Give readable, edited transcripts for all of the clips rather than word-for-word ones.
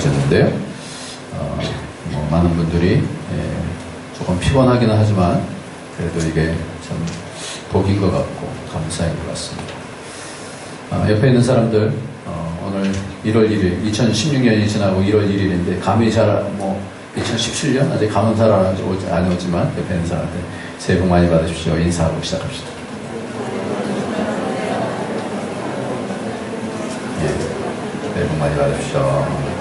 이루어졌는데요. 많은 분들이 조금 피곤하기는 하지만 그래도 이게 참 복인 것 같고 감사인 것 같습니다. 옆에 있는 사람들 오늘 1월 1일 2016년이 지나고 1월 1일인데 감이 잘 2017년 아직 감은 잘 안 오지만 옆에 있는 사람한테 새해 복 많이 받으십시오. 인사하고 시작합시다. 새해 복 많이 받으십시오.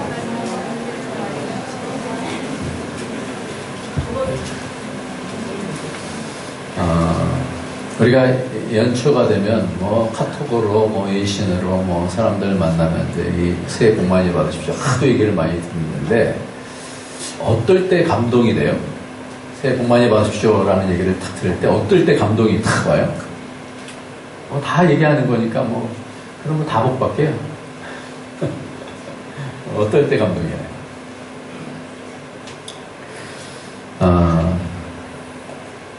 우리가 연초가 되면 카톡으로 에이신으로 사람들 만나면 이제 이 새해 복 많이 받으십시오. 하도 얘기를 많이 듣는데 어떨 때 감동이 돼요? 새해 복 많이 받으십시오라는 얘기를 탁 들을 때 어떨 때 감동이 탁 와요? 다 얘기하는 거니까 그런 거 다 복 받게요. 어떨 때 감동이 와요?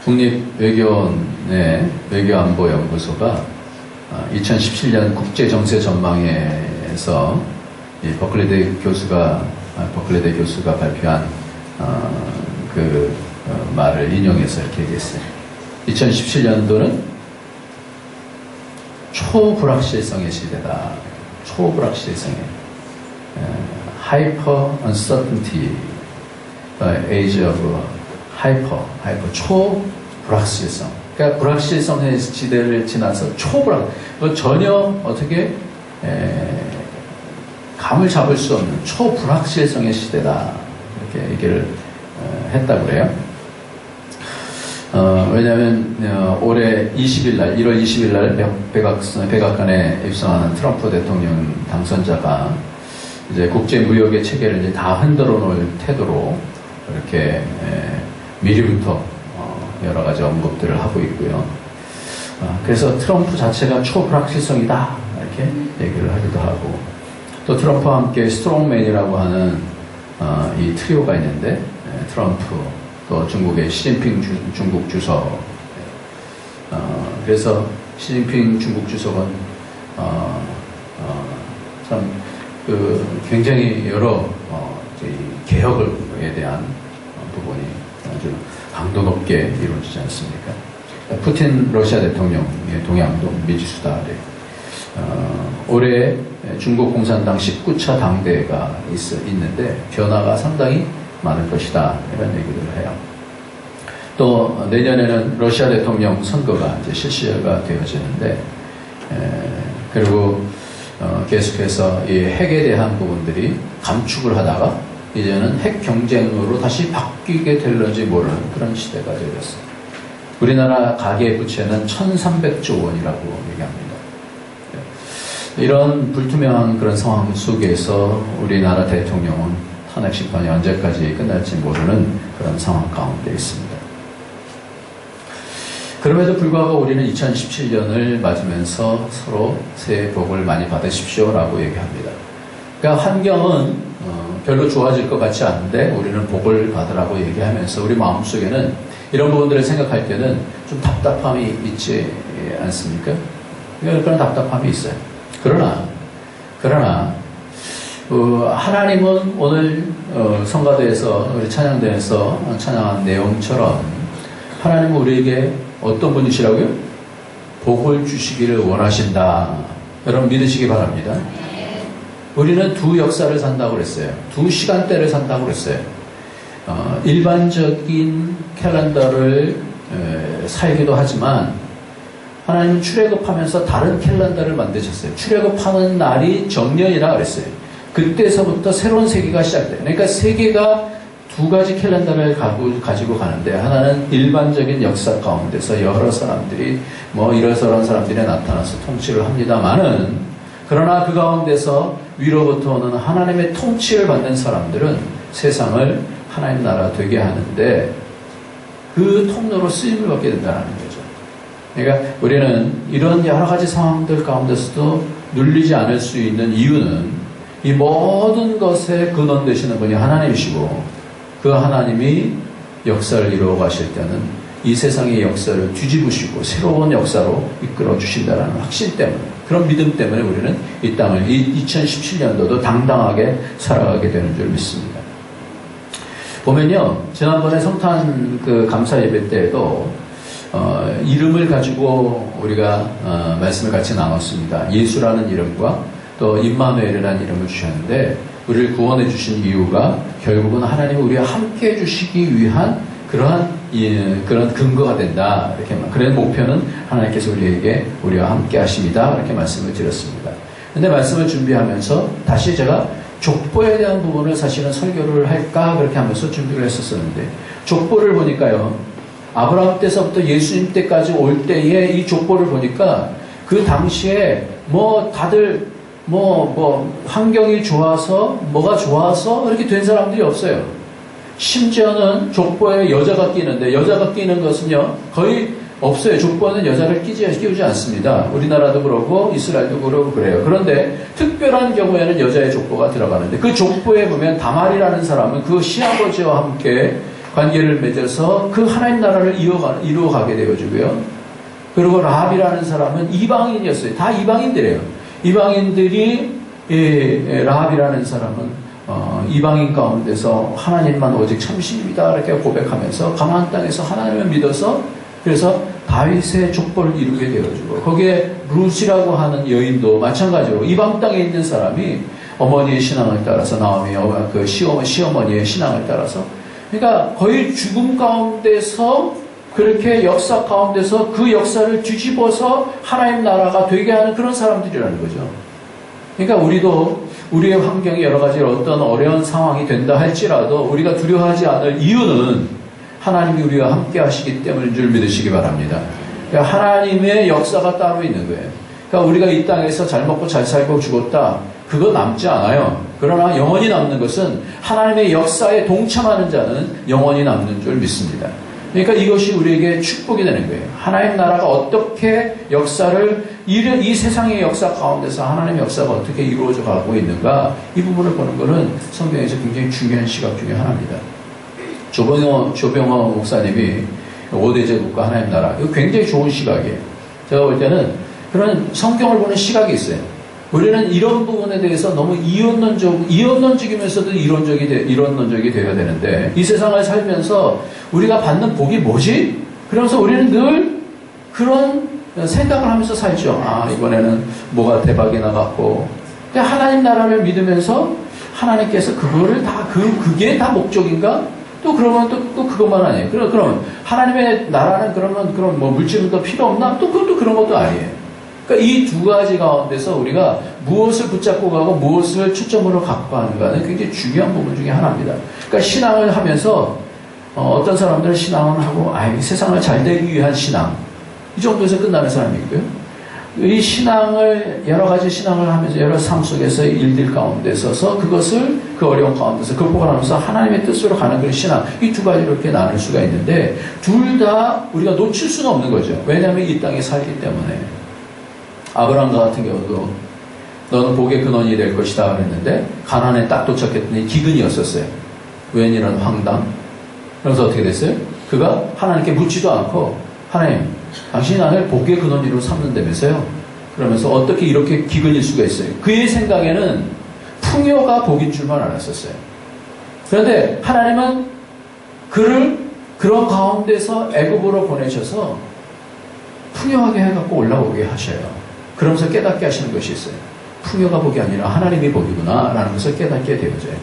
국립외교원의 외교안보연구소가 2017년 국제정세 전망회에서 버클리대 교수가 발표한 그 말을 인용해서 이렇게 얘기했어요. 2017년도는 초불확실성의 시대다. 초불확실성의 hyper uncertainty age of hyper 초불확실성. 그러니까 불확실성의 시대를 지나서 전혀 어떻게 감을 잡을 수 없는 초불확실성의 시대다. 이렇게 얘기를 했다고 그래요. 왜냐하면 올해 1월 20일 날 백악관에 입성하는 트럼프 대통령 당선자가 이제 국제무역의 체계를 이제 다 흔들어 놓을 태도로 이렇게 미리부터 여러 가지 언급들을 하고 있고요. 그래서 트럼프 자체가 초불확실성이다 이렇게 얘기를 하기도 하고, 또 트럼프와 함께 스트롱맨이라고 하는 이 트리오가 있는데, 트럼프, 또 중국의 시진핑 중국 주석. 그래서 시진핑 중국 주석은 참 굉장히 여러 개혁에 대한 부분이 아주 강도 높게 이루어지지 않습니까? 푸틴 러시아 대통령의 동양도 미지수다. 올해 중국 공산당 19차 당대회가 있는데 변화가 상당히 많을 것이다. 이런 얘기를 해요. 또 내년에는 러시아 대통령 선거가 이제 실시가 되어지는데, 그리고 계속해서 이 핵에 대한 부분들이 감축을 하다가 이제는 핵 경쟁으로 다시 바뀌게 될런지 모르는 그런 시대가 되었습니다. 우리나라 가계부채는 1,300조 원이라고 얘기합니다. 이런 불투명한 그런 상황 속에서 우리나라 대통령은 탄핵 심판이 언제까지 끝날지 모르는 그런 상황 가운데 있습니다. 그럼에도 불구하고 우리는 2017년을 맞으면서 서로 새해 복을 많이 받으십시오 라고 얘기합니다. 그러니까 환경은 별로 좋아질 것 같지 않은데 우리는 복을 받으라고 얘기하면서 우리 마음속에는 이런 부분들을 생각할 때는 좀 답답함이 있지 않습니까? 그런 답답함이 있어요. 그러나 하나님은 오늘 성가대에서 우리 찬양대에서 찬양한 내용처럼 하나님은 우리에게 어떤 분이시라고요? 복을 주시기를 원하신다. 여러분 믿으시기 바랍니다. 우리는 두 역사를 산다고 그랬어요. 두 시간대를 산다고 그랬어요. 일반적인 캘린더를 살기도 하지만 하나님은 출애굽하면서 다른 캘린더를 만드셨어요. 출애굽하는 날이 정년이라 그랬어요. 그때서부터 새로운 세계가 시작돼요. 그러니까 세계가 두 가지 캘린더를 가지고 가는데, 하나는 일반적인 역사 가운데서 여러 사람들이 이러저런 사람들이 나타나서 통치를 합니다만은, 그러나 그 가운데서 위로부터 오는 하나님의 통치를 받는 사람들은 세상을 하나님 나라 되게 하는데 그 통로로 쓰임을 받게 된다는 거죠. 그러니까 우리는 이런 여러 가지 상황들 가운데서도 눌리지 않을 수 있는 이유는 이 모든 것의 근원 되시는 분이 하나님이시고, 그 하나님이 역사를 이루어 가실 때는 이 세상의 역사를 뒤집으시고 새로운 역사로 이끌어 주신다는 확신 때문에 그런 믿음 때문에 우리는 이 땅을 2017년도도 당당하게 살아가게 되는 줄 믿습니다. 보면요, 지난번에 성탄 그 감사 예배 때에도 이름을 가지고 우리가 말씀을 같이 나눴습니다. 예수라는 이름과 또 임마누엘이라는 이름을 주셨는데, 우리를 구원해 주신 이유가 결국은 하나님이 우리와 함께 해주시기 위한 그런 근거가 된다. 이렇게 그런 목표는 하나님께서 우리와 함께 하십니다. 이렇게 말씀을 드렸습니다. 근데 말씀을 준비하면서 다시 제가 족보에 대한 부분을 사실은 설교를 할까 그렇게 하면서 준비를 했었었는데, 족보를 보니까요, 아브라함 때서부터 예수님 때까지 올 때에 이 족보를 보니까 그 당시에 다들 환경이 좋아서 뭐가 좋아서 이렇게 된 사람들이 없어요. 심지어는 족보에 여자가 끼는데, 여자가 끼는 것은요 거의 없어요. 족보는 여자를 끼우지 않습니다. 우리나라도 그러고 이스라엘도 그러고 그래요. 그런데 특별한 경우에는 여자의 족보가 들어가는데, 그 족보에 보면 다말이라는 사람은 그 시아버지와 함께 관계를 맺어서 그 하나님 나라를 이루어가게 되어주고요. 그리고 라합이라는 사람은 이방인이었어요. 다 이방인들이에요. 이방인들이 라합이라는 사람은 이방인 가운데서 하나님만 오직 참신입니다 이렇게 고백하면서 가나안 땅에서 하나님을 믿어서, 그래서 다윗의 족보를 이루게 되어주고, 거기에 룻이라고 하는 여인도 마찬가지로 이방 땅에 있는 사람이 어머니의 신앙을 따라서, 나오미 그 시어머니의 신앙을 따라서, 그러니까 거의 죽음 가운데서, 그렇게 역사 가운데서 그 역사를 뒤집어서 하나님 나라가 되게 하는 그런 사람들이라는 거죠. 그러니까 우리도 우리의 환경이 여러 가지 어떤 어려운 상황이 된다 할지라도 우리가 두려워하지 않을 이유는 하나님이 우리와 함께 하시기 때문인 줄 믿으시기 바랍니다. 그러니까 하나님의 역사가 따로 있는 거예요. 그러니까 우리가 이 땅에서 잘 먹고 잘 살고 죽었다, 그거 남지 않아요. 그러나 영원히 남는 것은 하나님의 역사에 동참하는 자는 영원히 남는 줄 믿습니다. 그러니까 이것이 우리에게 축복이 되는 거예요. 하나님 나라가 어떻게 역사를, 이 세상의 역사 가운데서 하나님의 역사가 어떻게 이루어져 가고 있는가, 이 부분을 보는 것은 성경에서 굉장히 중요한 시각 중에 하나입니다. 조병호 목사님이 5대 제국과 하나님 나라, 이거 굉장히 좋은 시각이에요. 제가 볼 때는 그런 성경을 보는 시각이 있어요. 우리는 이런 부분에 대해서 너무 이론론적이면서도 이론론적이 되어야 되는데, 이 세상을 살면서 우리가 받는 복이 뭐지? 그러면서 우리는 늘 그런 생각을 하면서 살죠. 이번에는 뭐가 대박이 나갔고. 하나님 나라를 믿으면서 하나님께서 그거를 그게 다 목적인가? 또 그러면 또 그것만 아니에요. 그럼 하나님의 나라는 그럼 물질은 더 필요 없나? 또 그것도 그런 것도 아니에요. 그러니까 이 두 가지 가운데서 우리가 무엇을 붙잡고 가고 무엇을 초점으로 갖고 가는가는 굉장히 중요한 부분 중에 하나입니다. 그러니까 신앙을 하면서 어떤 사람들은 신앙을 하고 이 세상을 잘 되기 위한 신앙, 이 정도에서 끝나는 사람이 있고요. 이 신앙을, 여러 가지 신앙을 하면서 여러 삶 속에서의 일들 가운데 서서 그것을 그 어려운 가운데서 극복을 하면서 하나님의 뜻으로 가는 그런 신앙, 이 두 가지로 이렇게 나눌 수가 있는데, 둘 다 우리가 놓칠 수는 없는 거죠. 왜냐하면 이 땅에 살기 때문에. 아브라함과 같은 경우도 너는 복의 근원이 될 것이다 그랬는데, 가나안에 딱 도착했더니 기근이었었어요. 웬 이런 황당? 그래서 어떻게 됐어요? 그가 하나님께 묻지도 않고, 하나님, 당신이 나를 복의 근원으로 삼는다면서요? 그러면서 어떻게 이렇게 기근일 수가 있어요? 그의 생각에는 풍요가 복인 줄만 알았었어요. 그런데 하나님은 그를 그런 가운데서 애굽으로 보내셔서 풍요하게 해갖고 올라오게 하셔요. 그러면서 깨닫게 하시는 것이 있어요. 풍요가 복이 아니라 하나님이 복이구나 라는 것을 깨닫게 되어져요.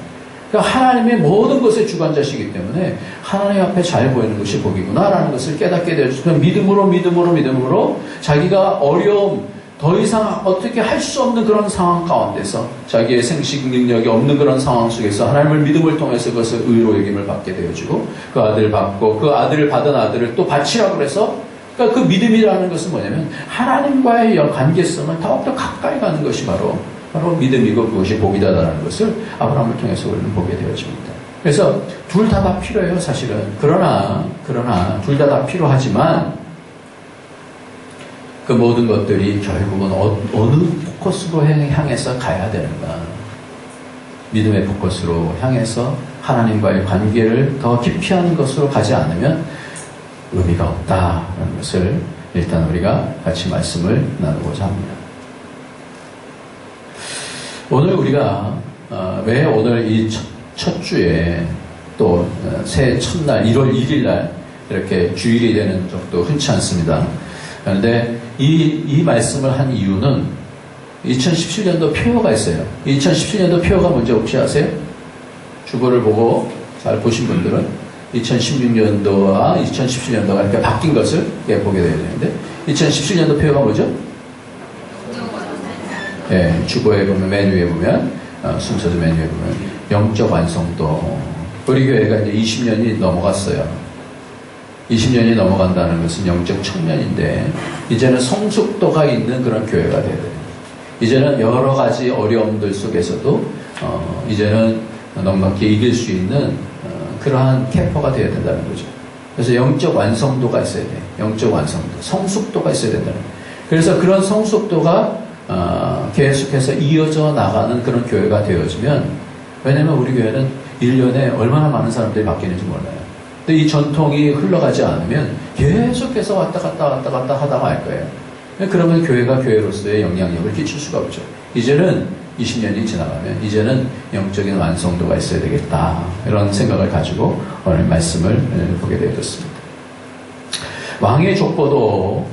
그러니까 하나님의 모든 것의 주관자시기 때문에 하나님 앞에 잘 보이는 것이 복이구나 라는 것을 깨닫게 되어져요. 믿음으로 자기가 어려움, 더 이상 어떻게 할 수 없는 그런 상황 가운데서, 자기의 생식 능력이 없는 그런 상황 속에서 하나님을 믿음을 통해서 그것을 의로 여김을 받게 되어지고, 그 아들을 받고 그 아들을 받은 아들을 또 바치라고 해서, 그러니까 그 믿음이라는 것은 뭐냐면 하나님과의 관계성을 더욱더 가까이 가는 것이 바로 믿음이고, 그것이 복이다라는 것을 아브라함을 통해서 우리는 보게 되어집니다. 그래서 둘 다 필요해요, 사실은. 그러나 둘 다 필요하지만 그 모든 것들이 결국은 어느 포커스로 향해서 가야 되는가? 믿음의 포커스로 향해서 하나님과의 관계를 더 깊이 하는 것으로 가지 않으면 의미가 없다라는 것을 일단 우리가 같이 말씀을 나누고자 합니다. 오늘 우리가 왜 오늘 이 첫 주에 또 새해 첫날 1월 1일 날 이렇게 주일이 되는 적도 흔치 않습니다. 그런데 이 말씀을 한 이유는 2017년도 표어가 있어요. 2017년도 표어가 뭔지 혹시 아세요? 주보를 보고 잘 보신 분들은 2016년도와 2017년도가 이렇게 바뀐 것을 보게 되어야 되는데 2017년도 표어가 뭐죠? 예, 주보에 보면 맨 위에 보면 순서도 맨 위에 보면 영적 완성도. 우리 교회가 이제 20년이 넘어갔어요. 20년이 넘어간다는 것은 영적 청년인데 이제는 성숙도가 있는 그런 교회가 돼야 돼요. 이제는 여러 가지 어려움들 속에서도 이제는 넉넉히 이길 수 있는 그러한 캠퍼가 되어야 된다는 거죠. 그래서 영적 완성도가 있어야 돼요. 영적 완성도, 성숙도가 있어야 된다는 거예요. 그래서 그런 성숙도가 계속해서 이어져 나가는 그런 교회가 되어지면, 왜냐면 우리 교회는 1년에 얼마나 많은 사람들이 바뀌는지 몰라요. 근데 이 전통이 흘러가지 않으면 계속해서 왔다 갔다 하다가 말 거예요. 그러면 교회가 교회로서의 영향력을 끼칠 수가 없죠. 이제는 20년이 지나가면 이제는 영적인 완성도가 있어야 되겠다, 이런 생각을 가지고 오늘 말씀을 보게 되었습니다. 왕의 족보도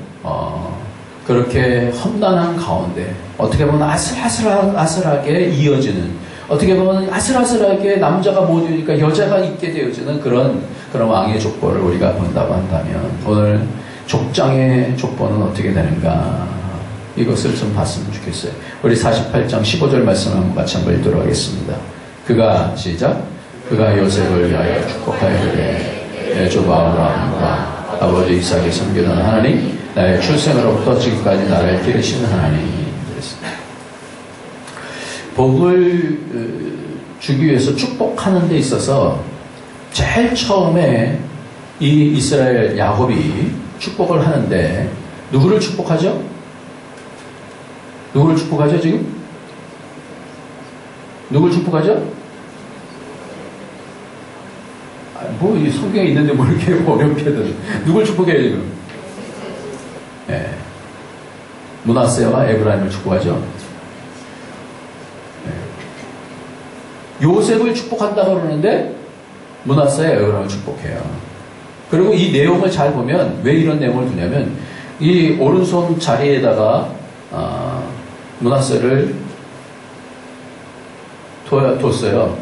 그렇게 험난한 가운데 어떻게 보면 아슬아슬하게 이어지는, 어떻게 보면 아슬아슬하게 남자가 못 이루니까 여자가 있게 되어지는 그런 왕의 족보를 우리가 본다고 한다면, 오늘 족장의 족보는 어떻게 되는가, 이것을 좀 봤으면 좋겠어요. 우리 48장 15절 말씀 한번 같이 한번 읽도록 하겠습니다. 그가 시작. 그가 요셉을 위하여 축복하여 이르되 내 조 아브라함과 아버지 이삭이 섬기던 하나님, 나의 출생으로부터 지금까지 나를 기르시는 하나님. 복을 주기 위해서 축복하는 데 있어서 제일 처음에 이 이스라엘 야곱이 축복을 하는데 누구를 축복하죠? 누구를 축복하죠 지금? 누구를 축복하죠? 뭐 이 성경에 있는데 뭐 이렇게 어렵게 해도 누굴 축복해요 지금? 예. 므낫세와 에브라임을 축복하죠. 예. 요셉을 축복한다고 그러는데 므낫세와 에브라임을 축복해요. 그리고 이 내용을 잘 보면 왜 이런 내용을 두냐면, 이 오른손 자리에다가 므낫세를 뒀어요.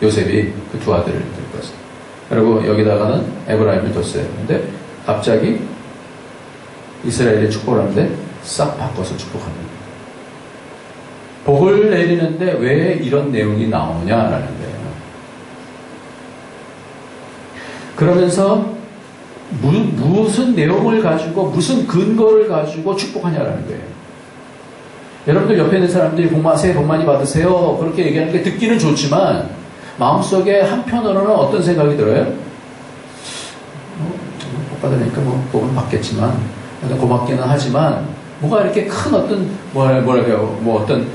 요셉이 그 두 아들을 들고 왔어요. 그리고 여기다가는 에브라임을 뒀어요. 근데 갑자기 이스라엘이 축복을 하는데 싹 바꿔서 축복합니다. 복을 내리는데 왜 이런 내용이 나오냐라는 거예요. 그러면서 무슨 내용을 가지고 무슨 근거를 가지고 축복하냐라는 거예요. 여러분들 옆에 있는 사람들이 새해 복 많이 받으세요, 그렇게 얘기하는 게 듣기는 좋지만 마음속에 한편으로는 어떤 생각이 들어요? 복 받으니까 뭐 복은 받겠지만 고맙기는 하지만 뭐가 이렇게 큰 어떤 뭐랄까요, 뭐 어떤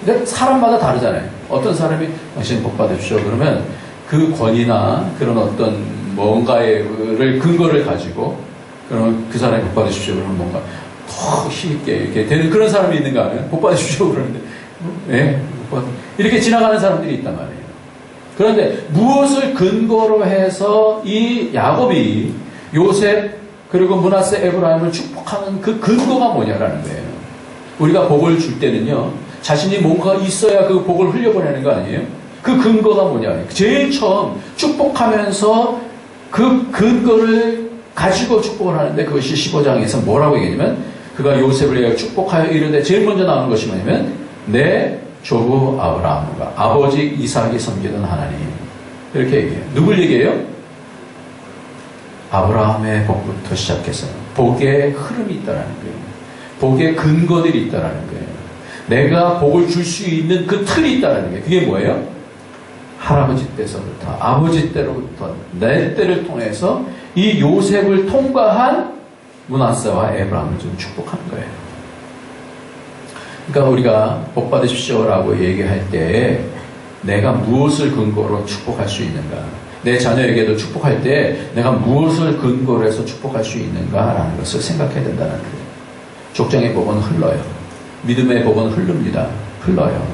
근데 사람마다 다르잖아요. 어떤 사람이 당신 복 받으십시오 그러면 그 권위나 그런 어떤 뭔가를 근거를 가지고, 그러면 그 사람이 복 받으십시오 그러면 뭔가 더 힘있게 이렇게 되는 그런 사람이 있는가 하면 복 받으십시오 그러는데 예, 이렇게 지나가는 사람들이 있단 말이에요. 그런데 무엇을 근거로 해서 이 야곱이 요셉 그리고 므낫세 에브라임을 축복하는 그 근거가 뭐냐라는 거예요. 우리가 복을 줄 때는요, 자신이 뭔가 있어야 그 복을 흘려보내는 거 아니에요? 그 근거가 뭐냐. 제일 처음 축복하면서 그 근거를 가지고 축복을 하는데, 그것이 15장에서 뭐라고 얘기하냐면, 그가 요셉을 위하여 축복하여 이르되 제일 먼저 나오는 것이 뭐냐면 내 조부 아브라함과 아버지 이삭이 섬기던 하나님, 이렇게 얘기해요. 누굴 얘기해요? 아브라함의 복부터 시작해서 복의 흐름이 있다라는 거예요. 복의 근거들이 있다라는 거예요. 내가 복을 줄 수 있는 그 틀이 있다라는 거예요. 그게 뭐예요? 할아버지 때서부터 아버지 때로부터 내 때를 통해서 이 요셉을 통과한 므낫세와 에브라임을 좀 축복하는 거예요. 그러니까 우리가 복 받으십시오라고 얘기할 때 내가 무엇을 근거로 축복할 수 있는가, 내 자녀에게도 축복할 때 내가 무엇을 근거로 해서 축복할 수 있는가라는 것을 생각해야 된다는 거예요. 족장의 복은 흘러요. 믿음의 복은 흐릅니다. 흘러요.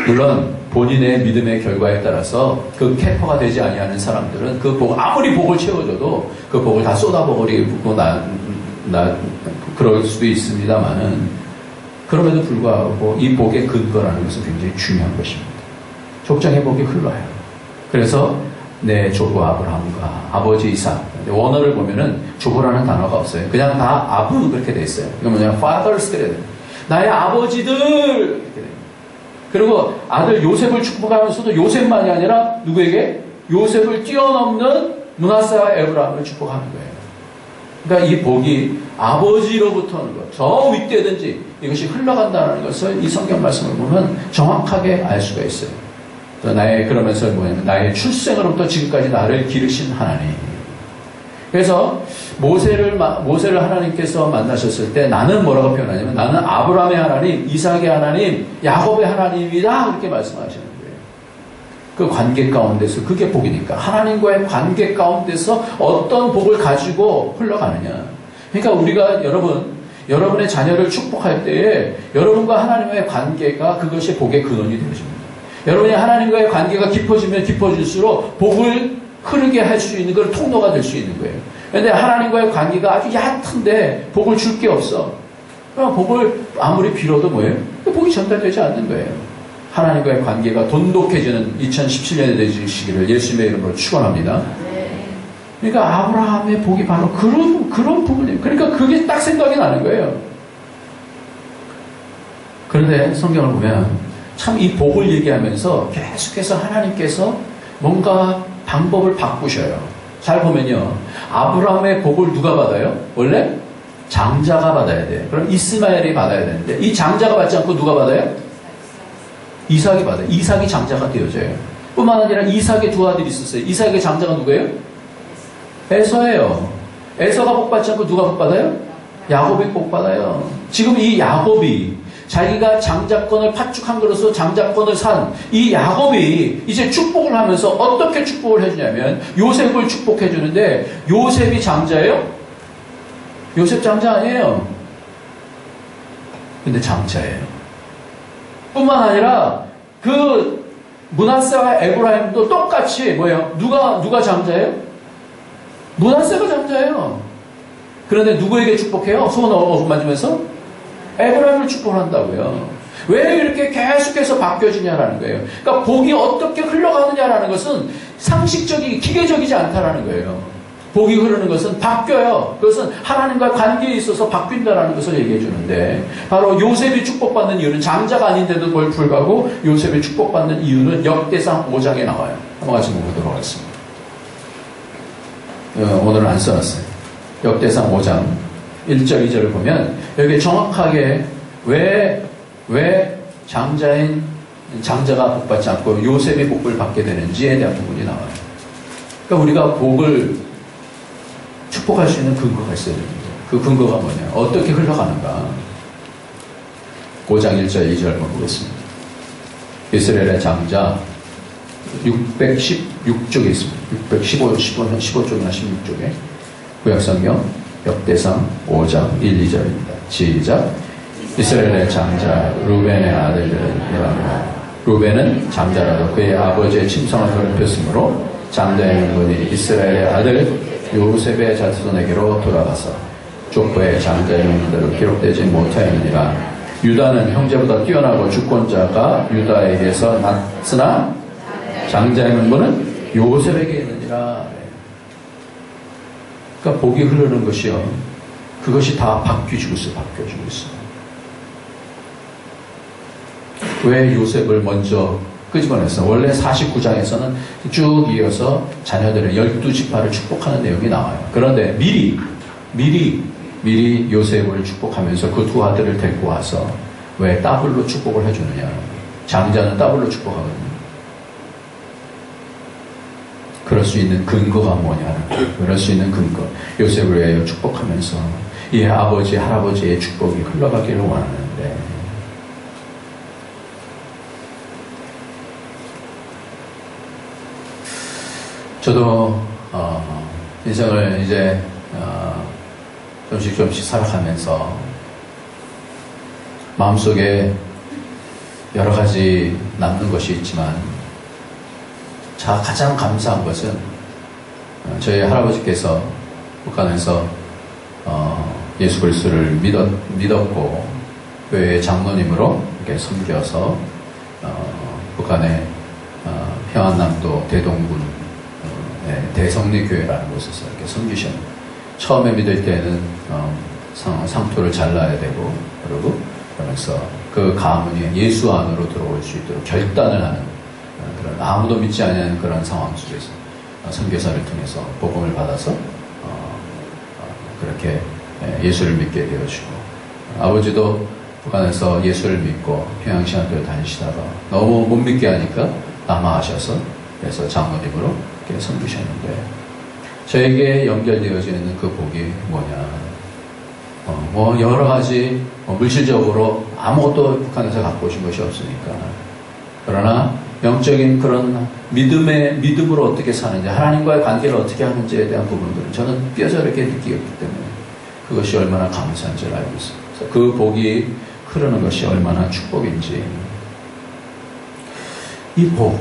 물론 본인의 믿음의 결과에 따라서 그 캐퍼가 되지 아니하는 사람들은 그 복, 아무리 복을 채워줘도 그 복을 다 쏟아버리고 그럴 수도 있습니다만은, 그럼에도 불구하고 이 복의 근거라는 것은 굉장히 중요한 것입니다. 족장의 복이 흘러요. 그래서 내 조부 아브라함과 아버지 이삭, 원어를 보면은 조부라는 단어가 없어요. 그냥 다 아브 그렇게 돼 있어요. 이거 뭐냐, fathers 그래야 돼요. 나의 아버지들 이렇게 돼요. 그리고 아들 요셉을 축복하면서도 요셉만이 아니라 누구에게? 요셉을 뛰어넘는 므낫세와 에브라임을 축복하는 거예요. 그러니까 이 복이 아버지로부터 오는 것, 저 윗대든지 이것이 흘러간다는 것을 이 성경 말씀을 보면 정확하게 알 수가 있어요. 그러면서 뭐냐면 나의 출생으로부터 지금까지 나를 기르신 하나님. 그래서 모세를 하나님께서 만나셨을 때 나는 뭐라고 표현하냐면 나는 아브라함의 하나님, 이삭의 하나님, 야곱의 하나님이다 그렇게 말씀하시는 거예요. 그 관계 가운데서 그게 복이니까. 하나님과의 관계 가운데서 어떤 복을 가지고 흘러가느냐. 그러니까 우리가 여러분의 자녀를 축복할 때에 여러분과 하나님의 관계가 그것이 복의 근원이 되어집니다. 여러분이 하나님과의 관계가 깊어지면 깊어질수록 복을 흐르게 할 수 있는 그 통로가 될 수 있는 거예요. 그런데 하나님과의 관계가 아주 얕은데 복을 줄 게 없어. 그럼 복을 아무리 빌어도 뭐예요? 복이 전달되지 않는 거예요. 하나님과의 관계가 돈독해지는 2017년에 되시기를 예수님의 이름으로 축원합니다. 그러니까 아브라함의 복이 바로 그런 부분이에요. 그러니까 그게 딱 생각이 나는 거예요. 그런데 성경을 보면 참 이 복을 얘기하면서 계속해서 하나님께서 뭔가 방법을 바꾸셔요. 잘 보면요. 아브라함의 복을 누가 받아요? 원래 장자가 받아야 돼요. 그럼 이스마엘이 받아야 되는데 이 장자가 받지 않고 누가 받아요? 이삭이 받아요. 이삭이 장자가 되어져요. 뿐만 아니라 이삭의 두 아들이 있었어요. 이삭의 장자가 누구예요? 에서예요. 에서가 복 받지 않고 누가 복 받아요? 야곱이 복 받아요. 지금 이 야곱이 자기가 장자권을 파축한 것으로서 장자권을 산 이 야곱이 이제 축복을 하면서 어떻게 축복을 해주냐면 요셉을 축복해 주는데 요셉이 장자예요? 요셉 장자 아니에요. 근데 장자예요. 뿐만 아니라 그 므낫세와 에브라임도 똑같이 뭐예요? 누가 장자예요? 므낫세가 장자예요. 그런데 누구에게 축복해요? 손 어루만지면서? 에브라임을 축복한다고요. 왜 이렇게 계속해서 바뀌어지냐라는 거예요. 그러니까 복이 어떻게 흘러가느냐라는 것은 상식적이 기계적이지 않다라는 거예요. 복이 흐르는 것은 바뀌어요. 그것은 하나님과 관계에 있어서 바뀐다라는 것을 얘기해 주는데 바로 요셉이 축복받는 이유는 장자가 아닌데도 불구하고 요셉이 축복받는 이유는 역대상 5장에 나와요. 한번 같이 보도록 하겠습니다. 오늘은 안 써놨어요. 역대상 5장 1절 2절을 보면 여기 정확하게 왜 장자가 복받지 않고 요셉이 복을 받게 되는지에 대한 부분이 나와요. 그러니까 우리가 복을 축복할 수 있는 근거가 있어야 됩니다. 그 근거가 뭐냐? 어떻게 흘러가는가? 5장 1절 2절 한번 보겠습니다. 이스라엘의 장자 616쪽에 있습니다. 15쪽이나 16쪽에 구약성경 역대상 5장 1, 2절입니다. 시작. 이스라엘의 장자 루벤의 아들들은 이러하니라. 루벤은 장자라도 그의 아버지의 침성을 더럽혔으므로 장자의 명분이 이스라엘의 아들 요셉의 자손에게로 돌아가서 족보의 장자의 명분대로 기록되지 못하였느니라. 유다는 형제보다 뛰어나고 주권자가 유다에게서 났으나 장자의 명분은 요셉에게 있느니라. 그러니까 복이 흐르는 것이요. 그것이 다 바뀌어지고 있어요. 왜 요셉을 먼저 끄집어냈어? 원래 49장에서는 쭉 이어서 자녀들의 12지파를 축복하는 내용이 나와요. 그런데 미리 요셉을 축복하면서 그 두 아들을 데리고 와서 왜 더블로 축복을 해주느냐. 장자는 더블로 축복하거든요. 그럴 수 있는 근거가 뭐냐는 거예요. 그럴 수 있는 근거. 요셉을 위하여 축복하면서 이 아버지, 할아버지의 축복이 흘러가기를 원하는데 저도 인생을 이제 좀씩 살아가면서 마음속에 여러 가지 남는 것이 있지만, 가장 감사한 것은 저희 할아버지께서 북한에서 예수 그리스도를 믿었고 교회 장로님으로 이렇게 섬겨서 북한의 평안남도 대동군 대성리교회라는 곳에서 이렇게 섬기셨는데, 처음에 믿을 때는 상토를 잘라야 되고, 그러면서 그 가문이 예수 안으로 들어올 수 있도록 결단을 하는 그런, 아무도 믿지 않는 그런 상황 속에서 선교사를 통해서 복음을 받아서 그렇게 예수를 믿게 되어지고, 아버지도 북한에서 예수를 믿고 평양신학교를 다니시다가 너무 못 믿게 하니까 남아하셔서 그래서 장로님으로 이렇게 섬기셨는데, 저에게 연결되어져 있는 그 복이 뭐냐, 여러 가지 물질적으로 아무것도 북한에서 갖고 오신 것이 없으니까, 그러나 영적인 그런 믿음으로 어떻게 사는지, 하나님과의 관계를 어떻게 하는지에 대한 부분들은 저는 뼈저리게 느끼었기 때문에 그것이 얼마나 감사한지를 알고 있습니다. 그래서 그 복이 흐르는 것이 얼마나 축복인지, 이 복,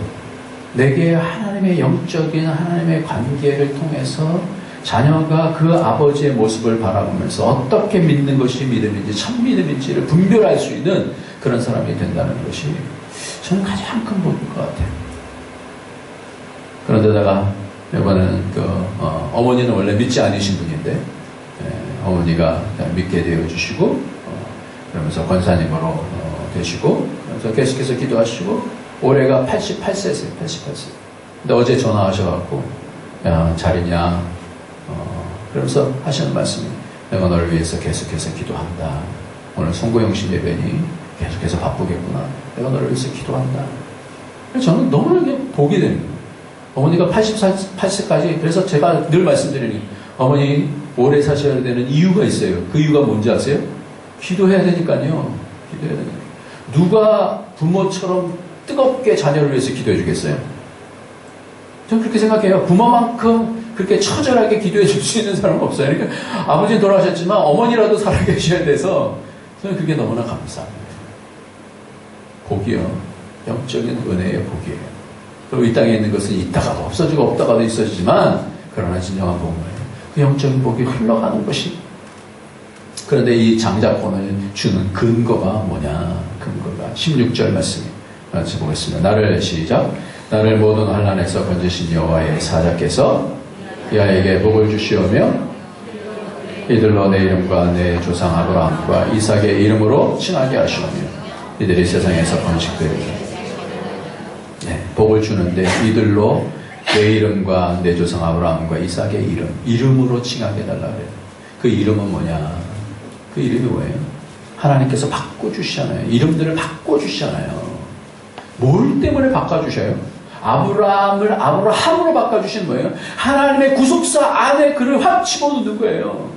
내게 하나님의 영적인 하나님의 관계를 통해서 자녀가 그 아버지의 모습을 바라보면서 어떻게 믿는 것이 믿음인지 참 믿음인지를 분별할 수 있는 그런 사람이 된다는 것이 저는 가장 큰 복일 것 같아요. 그런데다가 이번에는 어머니는 원래 믿지 않으신 분인데, 어머니가 믿게 되어주시고, 그러면서 권사님으로 되시고, 그래서 계속해서 기도하시고, 올해가 88세세요. 88세. 근데 어제 전화하셔갖고, 야, 잘 있냐? 그러면서 하시는 말씀이, 내가 너를 위해서 계속해서 기도한다. 오늘 송구영신 예배니 계속해서 바쁘겠구나. 내가 너를 위해서 기도한다. 저는 너무나 복이 됩니다. 어머니가 88세까지, 그래서 제가 늘 말씀드리는, 어머니 오래 사셔야 되는 이유가 있어요. 그 이유가 뭔지 아세요? 기도해야 되니까요. 기도해야 되니까. 누가 부모처럼 뜨겁게 자녀를 위해서 기도해 주겠어요? 저는 그렇게 생각해요. 부모만큼 그렇게 처절하게 기도해 줄 수 있는 사람은 없어요. 그러니까 아버지는 돌아가셨지만 어머니라도 살아계셔야 돼서 저는 그게 너무나 감사합니다. 복이요. 영적인 은혜의 복이에요. 그리고 이 땅에 있는 것은 있다가도 없어지고 없다가도 있어지지만, 그러나 진정한 복은 그 영적인 복이 흘러가는 것이. 그런데 이 장자권을 주는 근거가 뭐냐? 근거가 16절 말씀이 같이 보겠습니다. 시작. 나를 모든 환난에서 건지신 여호와의 사자께서 이 아이에게 복을 주시오며 이들로 내 이름과 내 조상 아브라함과 이삭의 이름으로 칭하게 하시오며 이들이 세상에서 번식되리라. 복을 주는데 이들로 내 이름과 내 조상 아브라함과 이삭의 이름으로 칭하게 해달라 그래요. 그 이름은 뭐냐? 그 이름이 뭐예요? 하나님께서 바꿔주시잖아요. 이름들을 바꿔주시잖아요. 뭘 때문에 바꿔주셔요? 아브라함을 아브라함으로 바꿔주신 거예요. 하나님의 구속사 안에 그를 확 집어넣는 거예요.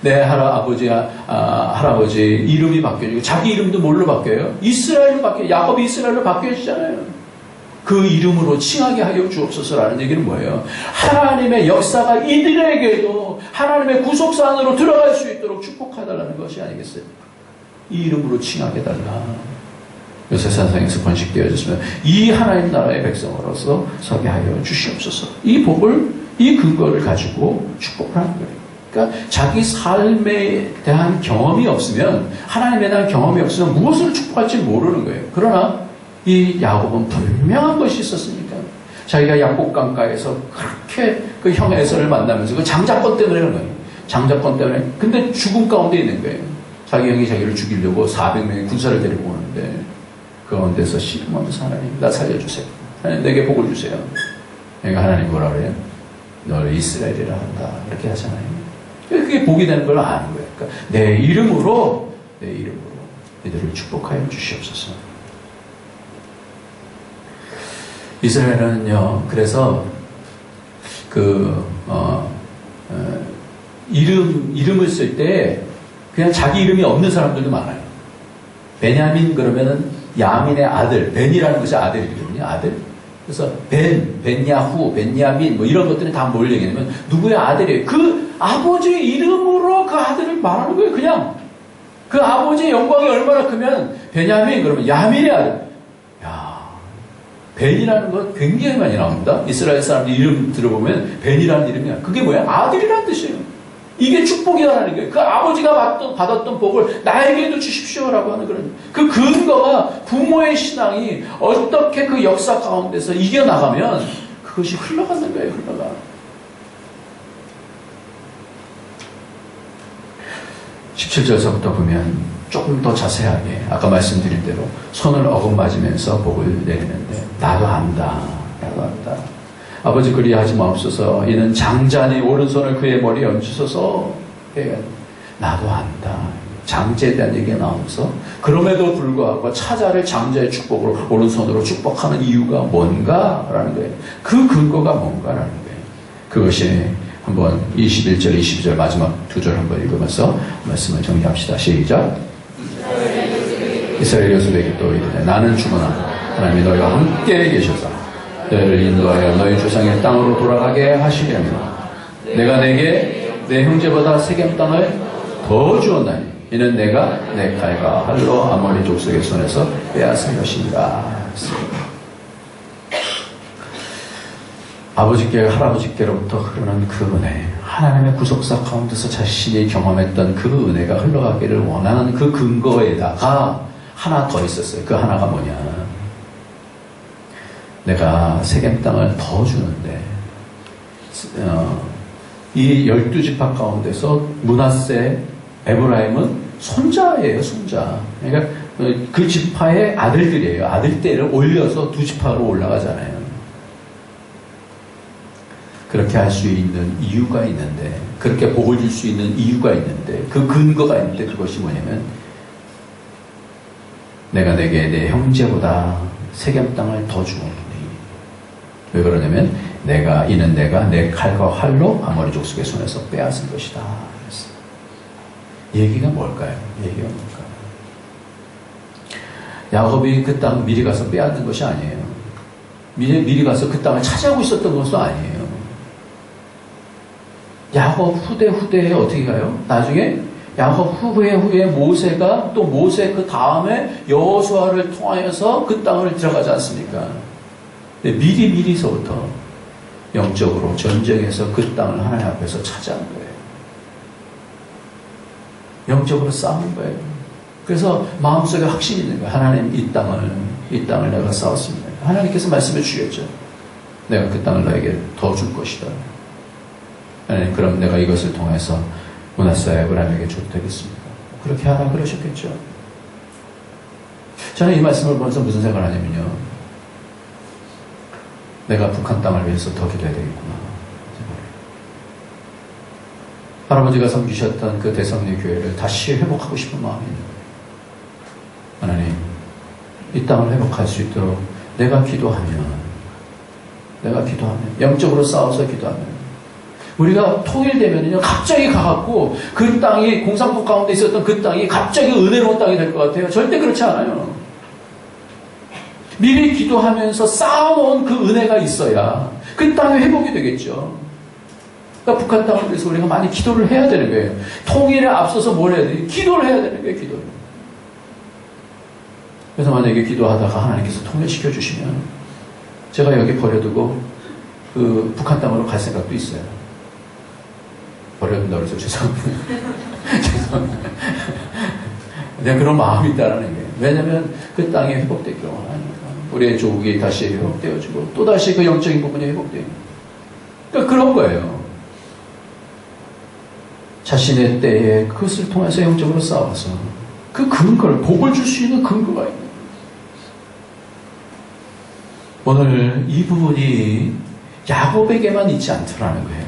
내 할아버지 이름이 바뀌어지고, 자기 이름도 뭘로 바뀌어요? 이스라엘로 바뀌어요. 야곱이 이스라엘로 바뀌어지잖아요. 그 이름으로 칭하게 하여 주옵소서라는 얘기는 뭐예요? 하나님의 역사가 이들에게도 하나님의 구속사 안으로 들어갈 수 있도록 축복해달라는 것이 아니겠어요? 이 이름으로 칭하게 해달라. 요새 세상에서 번식되어졌으면 이 하나님 나라의 백성으로서 서게 하여 주시옵소서. 이 복을, 이 근거를 가지고 축복을 하는 거예요. 그러니까 자기 삶에 대한 경험이 없으면, 하나님에 대한 경험이 없으면 무엇을 축복할지 모르는 거예요. 그러나 이 야곱은 분명한 것이 있었으니까, 자기가 약곡강가에서 그렇게 그 형 에서를 만나면서 그 장자권 때문에 그런 거예요. 장자권 때문에. 근데 죽음 가운데 있는 거예요. 자기 형이 자기를 죽이려고 400명의 군사를 데리고 오는데, 그 가운데서 먼저 하나님, 나 살려주세요. 하나님, 내게 복을 주세요. 그러니까 하나님 뭐라 그래요? 너를 이스라엘이라 한다. 이렇게 하잖아요. 그게 복이 되는 걸 아는 거예요. 그러니까 내 이름으로 이들을 축복하여 주시옵소서. 이스라엘은요, 그래서 이름을 쓸 때 그냥 자기 이름이 없는 사람들도 많아요. 베냐민 그러면은 야민의 아들, 벤이라는 것이 아들 이름이거든요. 아들. 그래서 벤야후, 벤야민 뭐 이런 것들이 다 뭘 얘기냐면 누구의 아들이에요. 그 아버지의 이름으로 그 아들을 말하는 거예요. 그냥 그 아버지의 영광이 얼마나 크면 베냐민 그러면 야민의 아들. 야, 벤이라는 것 굉장히 많이 나옵니다. 이스라엘 사람들 이름 들어보면 벤이라는 이름이야. 그게 뭐야? 아들이라는 뜻이에요. 이게 축복이라는 거예요. 그 아버지가 받았던 복을 나에게도 주십시오라고 하는 그런 그 근거가 부모의 신앙이 어떻게 그 역사 가운데서 이겨나가면 그것이 흘러가는 거예요. 흘러가. (17절서부터) 보면 조금 더 자세하게 아까 말씀드린 대로 손을 어긋맞으면서 복을 내리는데 나도 안다. 나도 안다. 아버지 그리하지 마옵소서. 이는 장자니 오른손을 그의 머리에 얹으소서. 나도 안다. 장자에 대한 얘기가 나오면서 그럼에도 불구하고 차자를 장자의 축복으로 오른손으로 축복하는 이유가 뭔가라는 거예요. 그 근거가 뭔가라는 거예요. 그것이 한번 21절, 22절 마지막 두 절 한번 읽으면서 말씀을 정리합시다. 시작. 이스라엘 요셉에게 또 이르되 나는 주거나 하나님이 너희와 함께 계셔서 너희를 인도하여 너희 조상의 땅으로 돌아가게 하시려면 내가 내게 내 형제보다 세겜 땅을 더 주었나니 이는 내가 내 칼과 활로 아모리 족속의 손에서 빼앗은 것이니라. 아버지께 할아버지께로부터 흐르는 그 은혜, 하나님의 구속사 가운데서 자신이 경험했던 그 은혜가 흘러가기를 원하는 그 근거에다가 하나 더 있었어요. 그 하나가 뭐냐? 내가 세겜 땅을 더 주는데 이 12지파 가운데서 므낫세, 에브라임은 손자예요. 손자. 그러니까 그 지파의 아들들이에요. 아들대를 올려서 두 지파로 올라가잖아요. 그렇게 할 수 있는 이유가 있는데, 그렇게 복을 줄 수 있는 이유가 있는데, 그 근거가 있는데 그것이 뭐냐면 내가 내게 내 형제보다 세겜 땅을 더 주었노니. 왜 그러냐면 이는 내가 내 칼과 활로 아모리 족속의 손에서 빼앗은 것이다. 그랬어요. 얘기가 뭘까요? 얘기가 뭘까요? 야곱이 그 땅 미리 가서 빼앗는 것이 아니에요. 미리 가서 그 땅을 차지하고 있었던 것도 아니에요. 야곱 후대에 어떻게 가요? 나중에 야곱 후에 모세가 또 모세 그 다음에 여호수아를 통하여서 그 땅을 들어가지 않습니까? 미리서부터 영적으로 전쟁해서 그 땅을 하나님 앞에서 차지한 거예요. 영적으로 싸운 거예요. 그래서 마음속에 확신이 있는 거예요. 하나님 이 땅을 내가 싸웠습니다. 하나님께서 말씀해 주셨죠. 내가 그 땅을 너에게 더 줄 것이다. 하나님, 그럼 내가 이것을 통해서 므낫세 에브라임에게 줘도 되겠습니까? 그렇게 하라 그러셨겠죠. 저는 이 말씀을 보면서 무슨 생각을 하냐면요. 내가 북한 땅을 위해서 더 기도해야 되겠구나. 할아버지가 섬기셨던 그 대성리 교회를 다시 회복하고 싶은 마음이 있는 거예요. 하나님, 이 땅을 회복할 수 있도록 내가 기도하면, 영적으로 싸워서 기도하면, 우리가 통일되면요, 갑자기 가갖고 그 땅이, 공산국 가운데 있었던 그 땅이 갑자기 은혜로운 땅이 될 것 같아요. 절대 그렇지 않아요. 미리 기도하면서 쌓아놓은 그 은혜가 있어야 그 땅이 회복이 되겠죠. 그러니까 북한 땅을 위해서 우리가 많이 기도를 해야 되는 거예요. 통일에 앞서서 뭘 해야 돼요? 기도를 해야 되는 거예요, 기도를. 그래서 만약에 기도하다가 하나님께서 통일시켜 주시면 제가 여기 버려두고 그 북한 땅으로 갈 생각도 있어요. 버려둔다고 해서 죄송합니다. 죄송합니다. 내가 그런 마음이 있다라는 거예요. 왜냐하면 그 땅이 회복되기를 원하니까. 우리의 조국이 다시 회복되어지고 또다시 그 영적인 부분이 회복되고. 그러니까 그런 거예요. 자신의 때에 그것을 통해서 영적으로 싸워서 그 근거를, 복을 줄 수 있는 근거가 있는 거예요. 오늘 이 부분이 야곱에게만 있지 않더라는 거예요.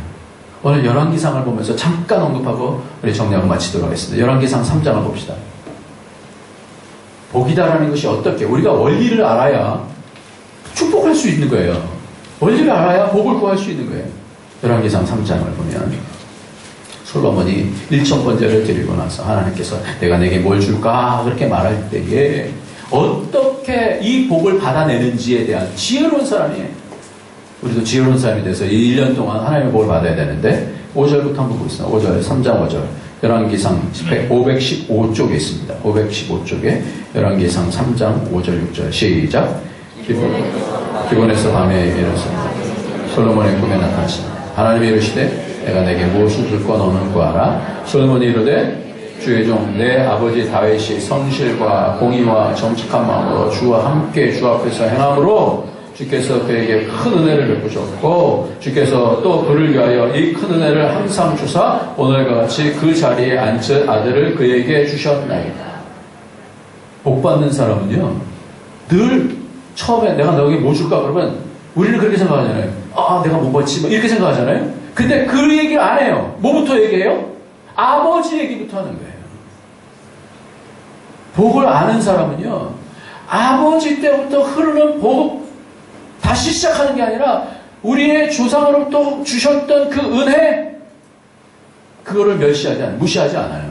오늘 열왕기상을 보면서 잠깐 언급하고 우리 정리하고 마치도록 하겠습니다. 열왕기상 3장을 봅시다. 복이다라는 것이 어떻게, 우리가 원리를 알아야 축복할 수 있는 거예요. 원리를 알아야 복을 구할 수 있는 거예요. 열왕기상 3장을 보면 솔로몬이 1,000번제를 드리고 나서 하나님께서 내가 내게 뭘 줄까 그렇게 말할 때에 어떻게 이 복을 받아내는지에 대한 지혜로운 사람이에요. 우리도 지혜로운 사람이 돼서 1년 동안 하나님의 복을 받아야 되는데 5절부터 한번 보겠습니다. 5절, 3장 5절. 열왕기상 515쪽에 있습니다. 515쪽에 열왕기상 3장 5절 6절 시작. 기본에서 밤에 이르렀습니다. 솔로몬의 꿈에 나타나시니 하나님이 이르시되 내가 내게 무엇을 줄까 너는 구하라. 솔로몬이 이르되 주의 종 내 아버지 다윗이 성실과 공의와 정직한 마음으로 주와 함께 주 앞에서 행함으로 주께서 그에게 큰 은혜를 베푸셨고 주께서 또 그를 위하여 이 큰 은혜를 항상 주사 오늘과 같이 그 자리에 앉을 아들을 그에게 주셨나이다. 복받는 사람은요 늘 처음에 내가 너에게 뭐 줄까 그러면 우리는 그렇게 생각하잖아요. 아 내가 뭐 받지 이렇게 생각하잖아요. 근데 그 얘기를 안 해요. 뭐부터 얘기해요? 아버지 얘기부터 하는 거예요. 복을 아는 사람은요 아버지 때부터 흐르는 복 다시 시작하는 게 아니라 우리의 조상으로부터 주셨던 그 은혜 그거를 무시하지 않아요.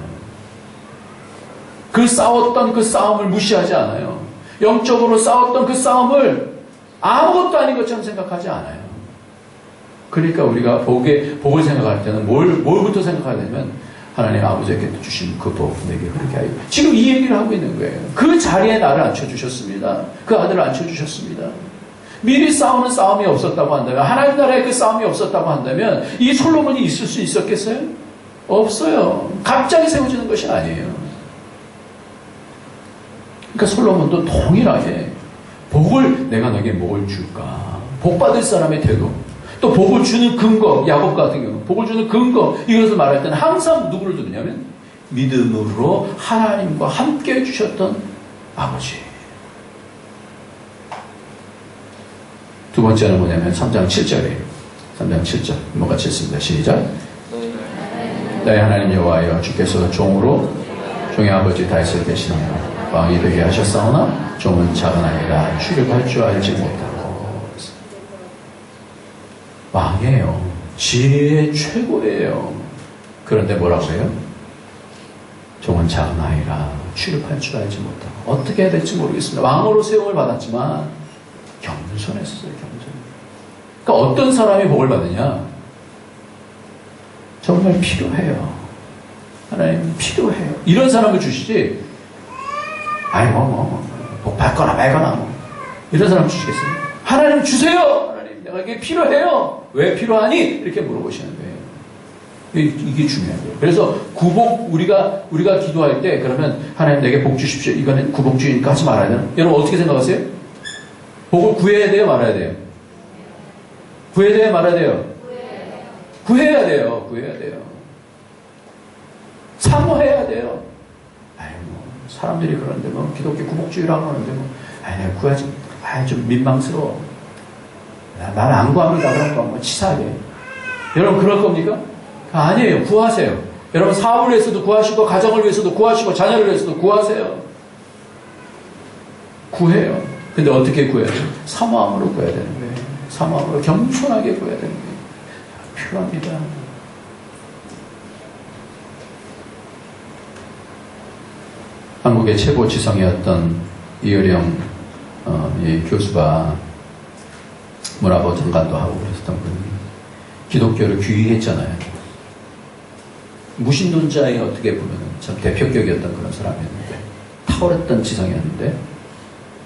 그 싸웠던 그 싸움을 무시하지 않아요. 영적으로 싸웠던 그 싸움을 아무것도 아닌 것처럼 생각하지 않아요. 그러니까 우리가 복을 생각할 때는 뭘부터 생각해야 되냐면 하나님 아버지께 주신 그 복 내게 흐르게 하여 지금 이 얘기를 하고 있는 거예요. 그 자리에 나를 앉혀주셨습니다. 그 아들을 앉혀주셨습니다. 미리 싸우는 싸움이 없었다고 한다면 하나님 나라에 그 싸움이 없었다고 한다면 이 솔로몬이 있을 수 있었겠어요? 없어요. 갑자기 세워지는 것이 아니에요. 그러니까 솔로몬도 동일하게 복을 내가 너에게 뭘 줄까? 복 받을 사람의 태도 또 복을 주는 근거 야곱 같은 경우 복을 주는 근거 이것을 말할 때는 항상 누구를 두느냐면 믿음으로 하나님과 함께 해주셨던 아버지. 두 번째는 뭐냐면 3장 7절이에요. 3장 7절 한번 같이 읽습니다. 시작. 나의 하나님 여호와여 주께서 종으로 종의 아버지 다윗을 대신하여 왕이 되게 하셨사오나 종은 작은 아이라 출입할 줄 알지 못하고. 왕이에요. 지혜의 최고예요. 그런데 뭐라고 해요? 종은 작은 아이라 출입할 줄 알지 못하고. 어떻게 해야 될지 모르겠습니다. 왕으로 세움을 받았지만 겸손했어요. 겸손. 그러니까 어떤 사람이 복을 받느냐? 정말 필요해요. 하나님 필요해요. 이런 사람을 주시지. 아이 복 받거나 말거나 이런 사람 주시겠어요? 하나님 주세요. 하나님 내가 이게 필요해요. 왜 필요하니? 이렇게 물어보시는 거예요. 이게 중요한 거예요. 그래서 구복 우리가 기도할 때 그러면 하나님 내게 복 주십시오. 이거는 구복주의니까 하지 말아야 돼요. 여러분 어떻게 생각하세요? 복을 구해야 돼요? 말아야 돼요? 구해야 돼요? 말아야 돼요? 구해야 돼요. 구해야 돼요. 사모해야 돼요. 아이고 사람들이 그러는데 뭐 기독교 구복주의라고 하는데 뭐 내가 구하지 좀 민망스러워. 나는 안 구합니다. 그런 거 뭐 치사하게. 여러분 그럴 겁니까? 아니에요. 구하세요. 여러분 사업을 위해서도 구하시고 가정을 위해서도 구하시고 자녀를 위해서도 구하세요. 구해요. 근데 어떻게 구해야 돼요? 사모함으로 구해야 되는 거예요. 사모함으로 겸손하게 구해야 되는 거예요. 필요합니다. 한국의 최고 지성이었던 이효령 이 교수가 문화부 장관도 하고 그랬었던 분이 기독교를 귀의했잖아요. 무신론자의 어떻게 보면 참 대표격이었던 그런 사람이었는데 탁월했던 지성이었는데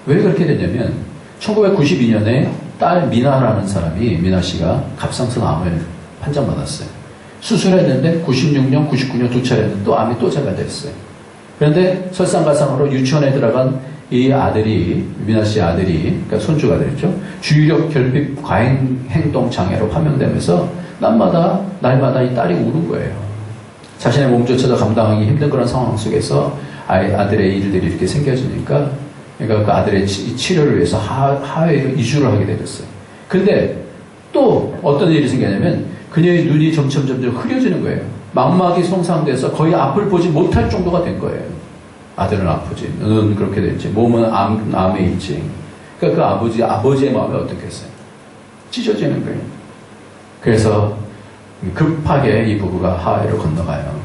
왜 그렇게 됐냐면 1992년에 딸 미나라는 사람이 미나 씨가 갑상선 암을 판정받았어요. 수술했는데 96년, 99년 두 차례 또 암이 또 재발됐어요. 그런데 설상가상으로 유치원에 들어간 이 아들이 미나 씨 아들이 그러니까 손주가 되겠죠. 주의력 결핍 과잉 행동 장애로 판명되면서 날마다 이 딸이 우는 거예요. 자신의 몸조차도 감당하기 힘든 그런 상황 속에서 아들의 일들이 이렇게 생겨지니까 그러니까 그 아들의 치료를 위해서 하회로 이주를 하게 되었어요. 근데 또 어떤 일이 생겼냐면 그녀의 눈이 점점 흐려지는 거예요. 망막이 손상돼서 거의 앞을 보지 못할 정도가 된 거예요. 아들은 아프지, 눈은 그렇게 됐지, 몸은 암에 있지. 그러니까 그 아버지의 마음이 어떻겠어요? 찢어지는 거예요. 그래서 급하게 이 부부가 하와이로 건너가요.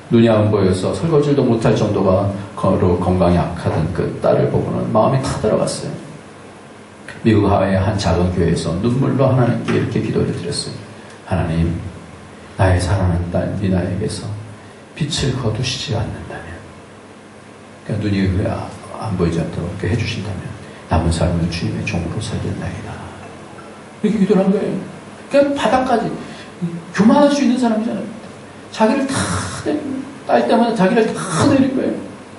눈이 안 보여서 설거지도 못할 정도가 건강이 악하던 그 딸을 보고는 마음이 타들어갔어요. 미국 하와이의 한 작은 교회에서 눈물로 하나님께 이렇게 기도를 드렸어요. 하나님, 나의 사랑하는 딸 미나에게서 빛을 거두시지 않는다면, 그러니까 눈이 안 보이지 않도록 이렇게 해주신다면 남은 삶을 주님의 종으로 살겠나이다. 이렇게 기도를 한 거예요. 그냥 바닥까지 교만할 수 있는 사람이잖아요. 자기를 다 딸 때마다 자기를 다 내린 거예요.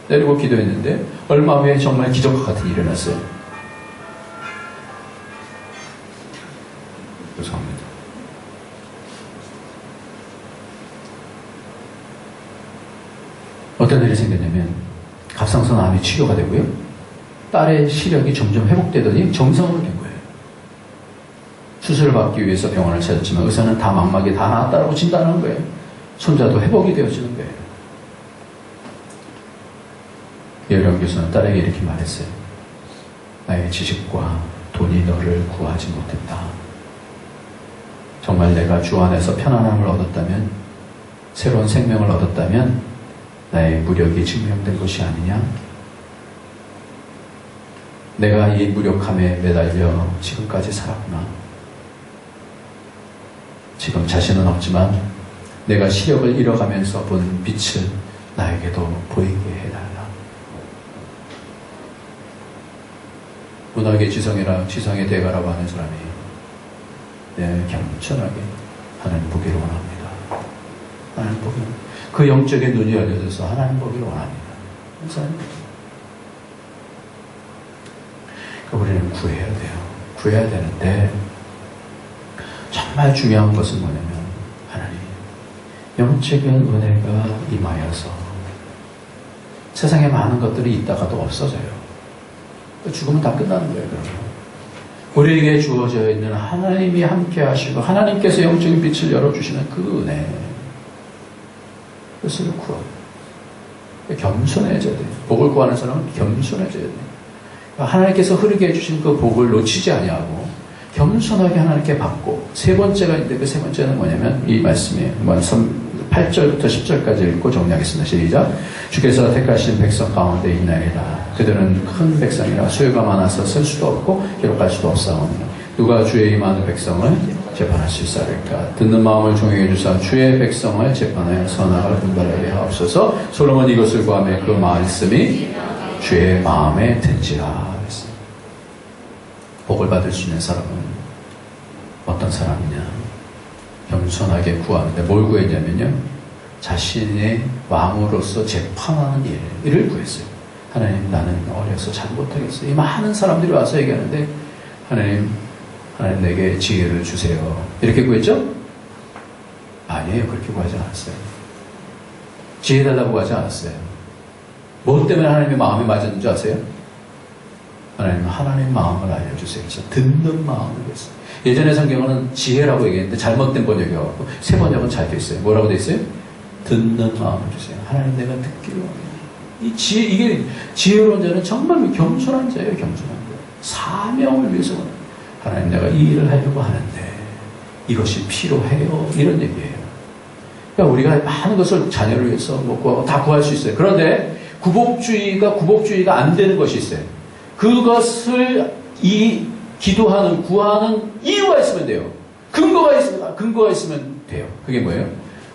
내리고 기도했는데 얼마 후에 정말 기적과 같은 일이 일어났어요. 죄송합니다. 어떤 일이 생겼냐면 갑상선 암이 치료가 되고요. 딸의 시력이 점점 회복되더니 정상으로 된 거예요. 수술을 받기 위해서 병원을 찾았지만 의사는 다 망막이 다 나았다라고 진단하는 거예요. 손자도 회복이 되어지는 거예요. 예령 교수는 딸에게 이렇게 말했어요. 나의 지식과 돈이 너를 구하지 못했다. 정말 내가 주 안에서 편안함을 얻었다면, 새로운 생명을 얻었다면 나의 무력이 증명된 것이 아니냐? 내가 이 무력함에 매달려 지금까지 살았구나. 지금 자신은 없지만 내가 시력을 잃어가면서 본 빛을 나에게도 보이게 해달라. 문학의 지성의 대가라고 하는 사람이 겸손하게 하나님 보기를 원합니다. 하나님 보기를, 그 영적인 눈이 열려져서 하나님 보기를 원합니다. 우리는 구해야 돼요. 구해야 되는데 정말 중요한 것은 뭐냐면 하나님 영적인 은혜가 임하여서 세상에 많은 것들이 있다가도 없어져요. 죽으면 다 끝나는 거예요. 그러면 우리에게 주어져 있는 하나님이 함께 하시고 하나님께서 영적인 빛을 열어주시는 그 은혜, 그것을 구하고 겸손해져야 돼요. 복을 구하는 사람은 겸손해져야 돼요. 하나님께서 흐르게 해주신 그 복을 놓치지 아니하고 겸손하게 하나님께 받고, 세 번째가 있는데 그 세 번째는 뭐냐면 이 말씀이에요. 8절부터 10절까지 읽고 정리하겠습니다. 시작. 주께서 택하신 백성 가운데 있나이다. 그들은 큰 백성이라 수요가 많아서 쓸 수도 없고 기록할 수도 없사오니 누가 주의 임하는 백성을 재판할 수 있사리까. 듣는 마음을 종에게 주사 주의 백성을 재판하여 선악을 분별하게 하옵소서. 솔로몬 이것을 구하며 그 말씀이 주의 마음에 든지라. 복을 받을 수 있는 사람은 어떤 사람이냐? 겸손하게 구하는데 뭘 구했냐면요, 자신의 왕으로서 재판하는 일을 구했어요. 하나님, 나는 어려서 잘 못하겠어요. 이 많은 사람들이 와서 얘기하는데 하나님 내게 지혜를 주세요. 이렇게 구했죠? 아니에요. 그렇게 구하지 않았어요. 지혜 달라고 구하지 않았어요. 뭐 때문에 하나님의 마음이 맞았는지 아세요? 하나님 마음을 알려주세요. 그래서 듣는 마음을 했어요. 예전의 성경은 지혜라고 얘기했는데 잘못된 번역이어서 새 번역은 잘 돼 있어요. 뭐라고 돼 있어요? 듣는 마음을 주세요. 하나님, 내가 듣기를 원해요. 이게 지혜로운 자는 정말 겸손한 자예요. 겸손한 자. 사명을 위해서 하나님, 내가 이 일을 하려고 하는데 이것이 필요해요. 이런 얘기예요. 그러니까 우리가 많은 것을 자녀를 위해서 뭐 다 구할 수 있어요. 그런데 구복주의가 안 되는 것이 있어요. 그것을 구하는 이유가 있으면 돼요. 근거가 있으면 돼요. 그게 뭐예요?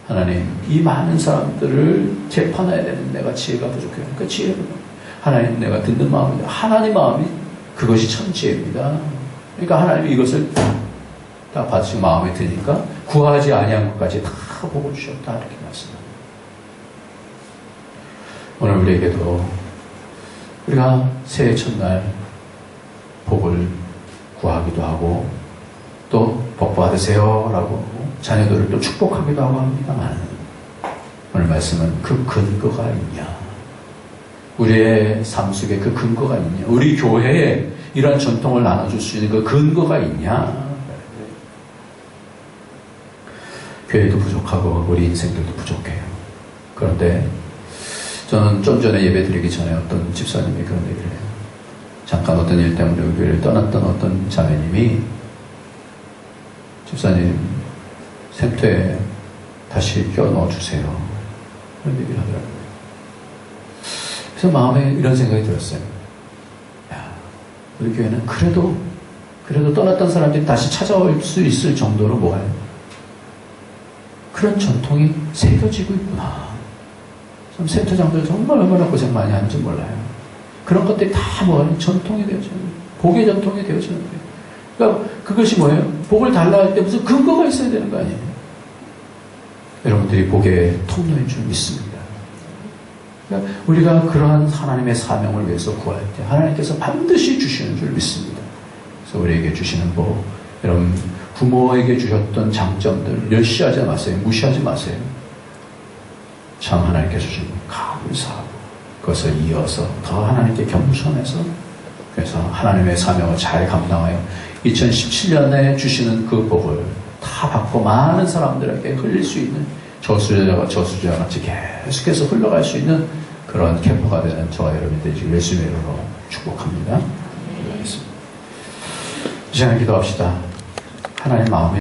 하나님, 이 많은 사람들을 재판해야 되는 내가 지혜가 부족해요. 그러니까 지혜를, 하나님, 내가 듣는 마음입니다. 하나님 마음이 그것이 천지혜입니다. 그러니까 하나님이 이것을 다 받으시고 마음에 드니까 구하지 아니한 것까지 다 보고 주셨다. 이렇게 말씀합니다. 오늘 우리에게도 우리가 새해 첫날 복을 구하기도 하고 또 복 받으세요 라고 자녀들을 또 축복하기도 하고 합니다만, 오늘 말씀은 그 근거가 있냐, 우리의 삶 속에 그 근거가 있냐, 우리 교회에 이러한 전통을 나눠줄 수 있는 그 근거가 있냐. 교회도 부족하고 우리 인생들도 부족해요. 그런데 저는 좀 전에 예배 드리기 전에 어떤 집사님이 그런 얘기를 해요. 잠깐 어떤 일 때문에 우리 교회를 떠났던 어떤 자매님이, 집사님 샘터에 다시 껴 넣어주세요, 그런 얘기를 하더라고요. 그래서 마음에 이런 생각이 들었어요. 야, 우리 교회는 그래도 떠났던 사람들이 다시 찾아올 수 있을 정도로 뭐예요? 그런 전통이 새겨지고 있구나. 참 센터장들 정말 얼마나 고생 많이 하는지 몰라요. 그런 것들이 다 뭐예요? 전통이 되어져요. 복의 전통이 되어지는 거예요. 그러니까 그것이 뭐예요? 복을 달라 할 때 무슨 근거가 있어야 되는 거 아니에요? 여러분들이 복의 통로인 줄 믿습니다. 그러니까 우리가 그러한 하나님의 사명을 위해서 구할 때 하나님께서 반드시 주시는 줄 믿습니다. 그래서 우리에게 주시는 복, 여러분 부모에게 주셨던 장점들 멸시하지 마세요. 무시하지 마세요. 참 하나님께서 주신 감사하고 그것을 이어서 더 하나님께 겸손해서 그래서 하나님의 사명을 잘 감당하여 2017년에 주시는 그 복을 다 받고 많은 사람들에게 흘릴 수 있는 저수지와 같이 계속해서 흘러갈 수 있는 그런 캠퍼가 되는 저와 여러분들이 지금 예수님의 이름으로 축복합니다. 기도하겠습니다. 이 시간에 기도합시다. 하나님 마음에